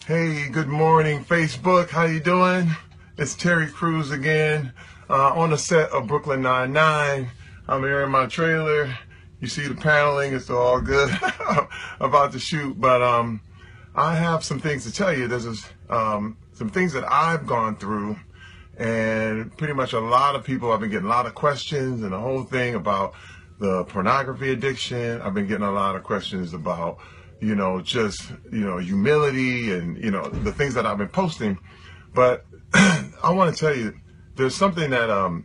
Hey, good morning, Facebook. How you doing? It's Terry Crews again, on the set of Brooklyn Nine-Nine. I'm here in my trailer. You see the paneling, it's all good. About to shoot, but I have some things to tell you. There's some things that I've gone through, and pretty much a lot of people, I've been getting a lot of questions and the whole thing about the pornography addiction. I've been getting a lot of questions about humility and, the things that I've been posting. But I want to tell you, there's something that I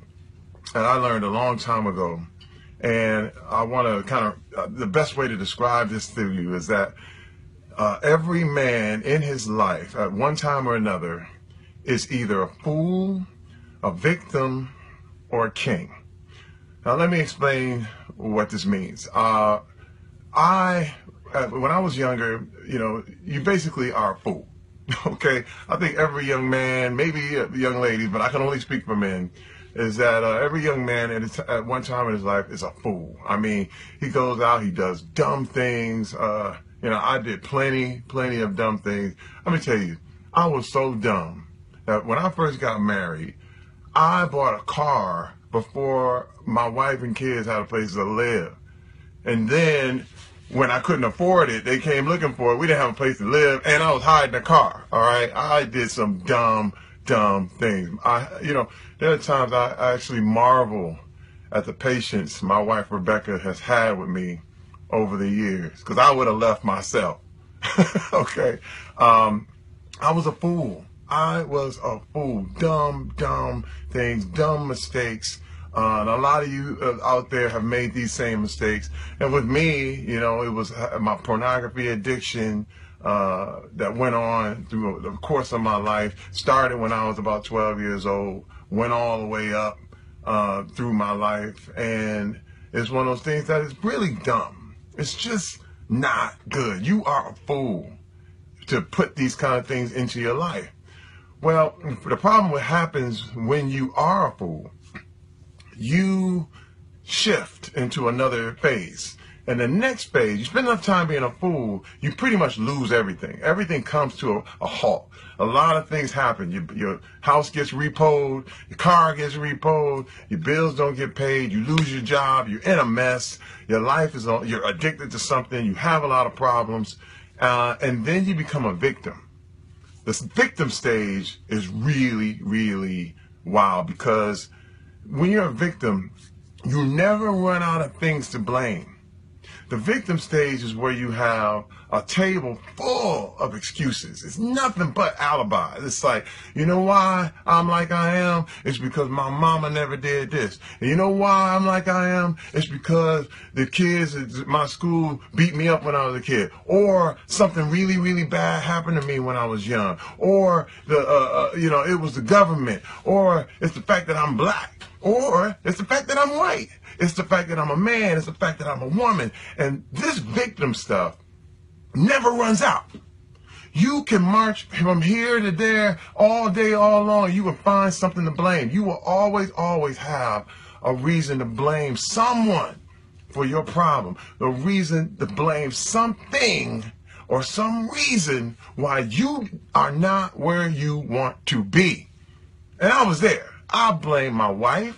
learned a long time ago. And I want to the best way to describe this to you is that every man in his life at one time or another is either a fool, a victim, or a king. Now, let me explain what this means. When I was younger, you basically are a fool. Okay? I think every young man, maybe young ladies, but I can only speak for men, is that every young man at one time in his life is a fool. I mean, he goes out, he does dumb things. I did plenty of dumb things. Let me tell you, I was so dumb that when I first got married, I bought a car before my wife and kids had a place to live. And then when I couldn't afford it, they came looking for it. We didn't have a place to live, and I was hiding the car. All right, I did some dumb things. There are times I actually marvel at the patience my wife Rebecca has had with me over the years, because I would have left myself. Okay, I was a fool. I was a fool. Dumb things, dumb mistakes. And a lot of you out there have made these same mistakes. And with me, it was my pornography addiction that went on through the course of my life. Started when I was about 12 years old, went all the way up through my life. And it's one of those things that is really dumb. It's just not good. You are a fool to put these kind of things into your life. Well, the problem what happens when you are a fool, you shift into another phase. And the next phase, you spend enough time being a fool, you pretty much lose everything. Everything comes to a halt. A lot of things happen. Your house gets repoed, your car gets repoed, your bills don't get paid, you lose your job, you're in a mess, your life is you're addicted to something, you have a lot of problems, and then you become a victim. This victim stage is really wild, because when you're a victim, you never run out of things to blame. The victim stage is where you have a table full of excuses. It's nothing but alibis. It's like, you know why I'm like I am? It's because my mama never did this. And you know why I'm like I am? It's because the kids at my school beat me up when I was a kid. Or something really bad happened to me when I was young. Or it was the government. Or it's the fact that I'm black. Or it's the fact that I'm white. It's the fact that I'm a man. It's the fact that I'm a woman. And this victim stuff never runs out. You can march from here to there all day, all long. You will find something to blame. You will always have a reason to blame someone for your problem. The reason to blame something or some reason why you are not where you want to be. And I was there. I blame my wife.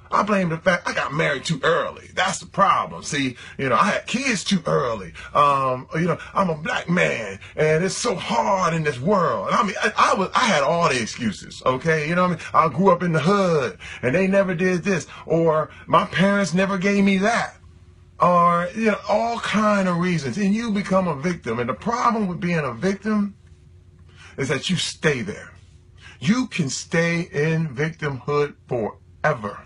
I blame the fact I got married too early. That's the problem. See, I had kids too early. I'm a black man, and it's so hard in this world. I mean, I had all the excuses. Okay, I grew up in the hood, and they never did this, or my parents never gave me that, or all kind of reasons. And you become a victim. And the problem with being a victim is that you stay there. You can stay in victimhood forever,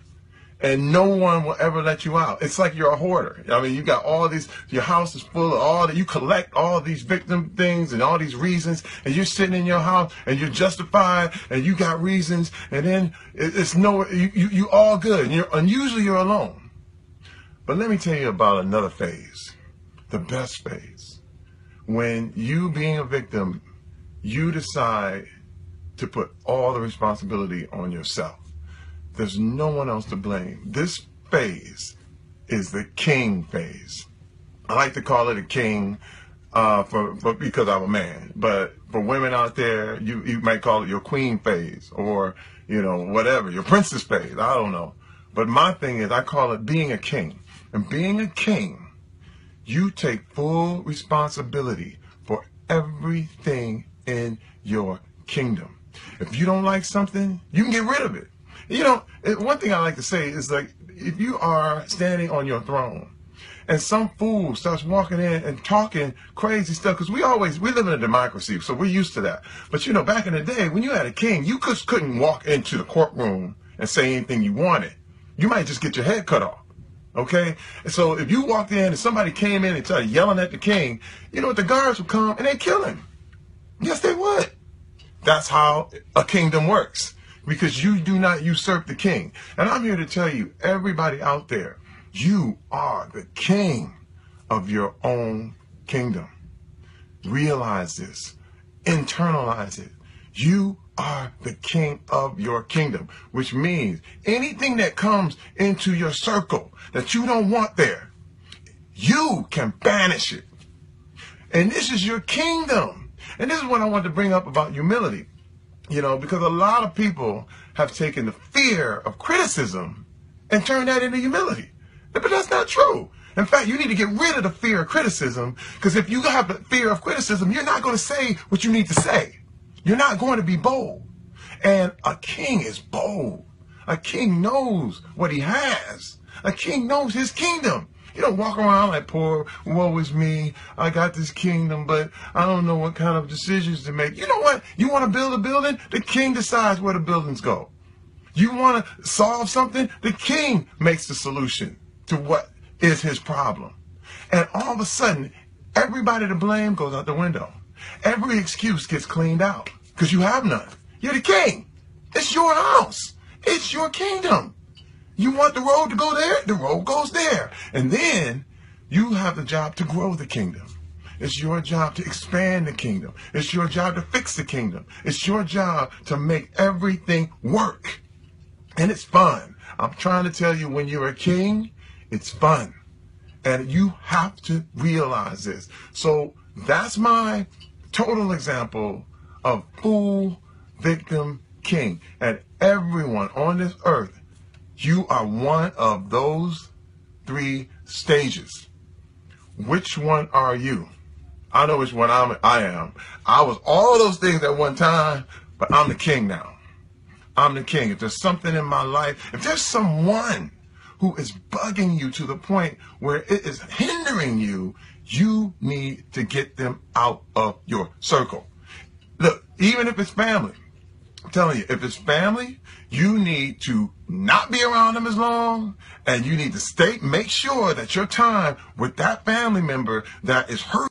and no one will ever let you out. It's like you're a hoarder. I mean, you got all these, your house is full of all that, you collect all these victim things and all these reasons, and you're sitting in your house and you're justified and you got reasons, and then it's you all good, and usually you're alone. But let me tell you about another phase, the best phase. When you being a victim, you decide to put all the responsibility on yourself. There's no one else to blame. This phase is the king phase. I like to call it a king because I'm a man. But for women out there, you might call it your queen phase, or, you know, whatever, your princess phase. I don't know. But my thing is, I call it being a king. And being a king, you take full responsibility for everything in your kingdom. If you don't like something, you can get rid of it. You know, one thing I like to say is, like, if you are standing on your throne and some fool starts walking in and talking crazy stuff, because we live in a democracy, so we're used to that. But, you know, back in the day, when you had a king, you couldn't walk into the courtroom and say anything you wanted. You might just get your head cut off. Okay? And so if you walked in and somebody came in and started yelling at the king, you know what, the guards would come and they'd kill him. Yes, they would. That's how a kingdom works, because you do not usurp the king. And I'm here to tell you, everybody out there, you are the king of your own kingdom. Realize this. Internalize it. You are the king of your kingdom, which means anything that comes into your circle that you don't want there, you can banish it. And this is your kingdom. And this is what I want to bring up about humility. You know, because a lot of people have taken the fear of criticism and turned that into humility. But that's not true. In fact, you need to get rid of the fear of criticism, because if you have the fear of criticism, you're not going to say what you need to say. You're not going to be bold. And a king is bold. A king knows what he has. A king knows his kingdom. You don't walk around like, poor, woe is me, I got this kingdom, but I don't know what kind of decisions to make. You know what? You want to build a building? The king decides where the buildings go. You want to solve something? The king makes the solution to what is his problem. And all of a sudden, everybody to blame goes out the window. Every excuse gets cleaned out, because you have none. You're the king. It's your house. It's your kingdom. You want the road to go there? The road goes there. And then you have the job to grow the kingdom. It's your job to expand the kingdom. It's your job to fix the kingdom. It's your job to make everything work. And it's fun. I'm trying to tell you, when you're a king, it's fun. And you have to realize this. So that's my total example of fool, victim, king. And everyone on this earth, you are one of those three stages. Which one are you? I know which one I am. I was all those things at one time, but I'm the king now. I'm the king. If there's something in my life, if there's someone who is bugging you to the point where it is hindering you, you need to get them out of your circle. Look, even if it's family, I'm telling you, if it's family, you need to not be around them as long, and you need to make sure that your time with that family member that is hurting